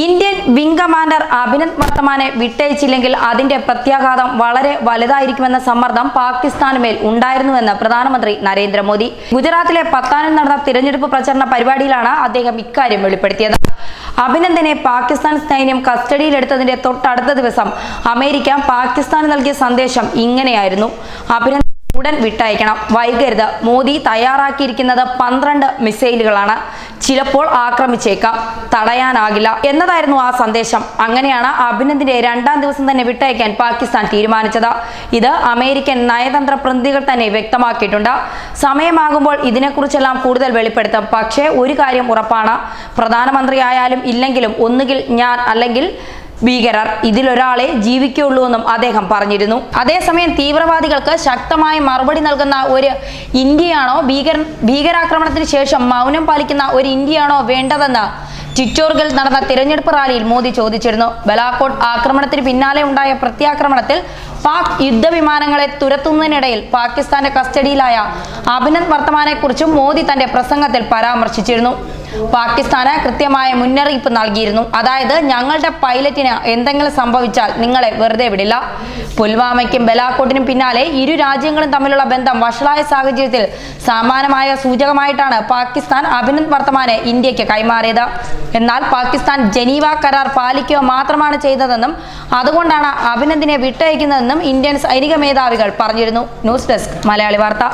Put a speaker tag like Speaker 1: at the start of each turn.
Speaker 1: Indian wing commander Abhinand വർത്തമാനെ വിട്ടയച്ചില്ലെങ്കിൽ അതിന്റെ പ്രത്യാഘാതം വളരെ വലുതായിരിക്കുമെന്ന സമ്മർദ്ദം പാകിസ്ഥാനുമേൽ ഉണ്ടായിരുന്നുവെന്ന് പ്രധാനമന്ത്രി നരേന്ദ്രമോദി ഗുജറാത്തിലെ പത്താനിൽ നടന്ന തിരഞ്ഞെടുപ്പ് പ്രചരണ പരിപാടിയിലാണ് അദ്ദേഹം ഇക്കാര്യം വെളിപ്പെടുത്തിയത്. അഭിനന്ദിനെ പാകിസ്ഥാൻ സൈന്യം കസ്റ്റഡിയിലെടുത്തതിന്റെ തൊട്ടടുത്ത ദിവസം അമേരിക്ക പാകിസ്ഥാന് നൽകിയ സന്ദേശം ഇങ്ങനെയായിരുന്നു: അഭിനന്ദ് ഉടൻ വിട്ടയക്കണം, വൈകരുത്. മോദി തയ്യാറാക്കിയിരിക്കുന്നത് 12 മിസൈലുകളാണ്, ചിലപ്പോൾ ആക്രമിച്ചേക്കാം, തടയാനാകില്ല എന്നതായിരുന്നു ആ സന്ദേശം. അങ്ങനെയാണ് അഭിനന്ദിനെ 2ാം ദിവസം തന്നെ വിട്ടയക്കാൻ പാകിസ്ഥാൻ തീരുമാനിച്ചത്. ഇത് അമേരിക്കൻ നയതന്ത്ര പ്രതിനിധികൾ തന്നെ വ്യക്തമാക്കിയിട്ടുണ്ട്. സമയമാകുമ്പോൾ ഇതിനെക്കുറിച്ചെല്ലാം കൂടുതൽ വെളിപ്പെടുത്തും. പക്ഷേ ഒരു കാര്യം ഉറപ്പാണ്, പ്രധാനമന്ത്രിയായാലും ഇല്ലെങ്കിലും ഒന്നുകിൽ ഞാൻ അല്ലെങ്കിൽ ഭീകരർ, ഇതിലൊരാളെ ജീവിക്കുള്ളൂ എന്നും അദ്ദേഹം പറഞ്ഞിരുന്നു. അതേസമയം തീവ്രവാദികൾക്ക് ശക്തമായ മറുപടി നൽകുന്ന ഒരു ഇന്ത്യയാണോ, ഭീകരാക്രമണത്തിന് ശേഷം മൗനം പാലിക്കുന്ന ഒരു ഇന്ത്യയാണോ വേണ്ടതെന്ന് ചിറ്റോർഗിൽ നടന്ന തിരഞ്ഞെടുപ്പ് റാലിയിൽ മോദി ചോദിച്ചിരുന്നു. ബലാക്കോട്ട് ആക്രമണത്തിന് പിന്നാലെ ഉണ്ടായ പ്രത്യാക്രമണത്തിൽ പാക് യുദ്ധവിമാനങ്ങളെ തുരത്തുന്നതിനിടയിൽ പാകിസ്ഥാന്റെ കസ്റ്റഡിയിലായ അഭിനന്ദ് വർത്തമാനെക്കുറിച്ചും മോദി തന്റെ പ്രസംഗത്തിൽ പരാമർശിച്ചിരുന്നു. പാകിസ്ഥാന് കൃത്യമായ മുന്നറിയിപ്പ് നൽകിയിരുന്നു. അതായത്, ഞങ്ങളുടെ പൈലറ്റിന് എന്തെങ്കിലും സംഭവിച്ചാൽ നിങ്ങളെ വെറുതെ വിടില്ല. പുൽവാമയ്ക്കും ബലാക്കോട്ടിനും പിന്നാലെ ഇരു രാജ്യങ്ങളും തമ്മിലുള്ള ബന്ധം വഷളായ സാഹചര്യത്തിൽ സമാനമായ സൂചകമായിട്ടാണ് പാകിസ്ഥാൻ അഭിനന്ദ് വർത്തമാനെ ഇന്ത്യക്ക് കൈമാറിയത്. എന്നാൽ പാകിസ്ഥാൻ ജനീവ കരാർ പാലിക്കുക മാത്രമാണ് ചെയ്തതെന്നും അതുകൊണ്ടാണ് അഭിനന്ദിനെ വിട്ടയക്കുന്നതെന്നും ഇന്ത്യൻ സൈനിക മേധാവികൾ പറഞ്ഞിരുന്നു. ന്യൂസ് ഡെസ്ക് മലയാളി വാർത്ത.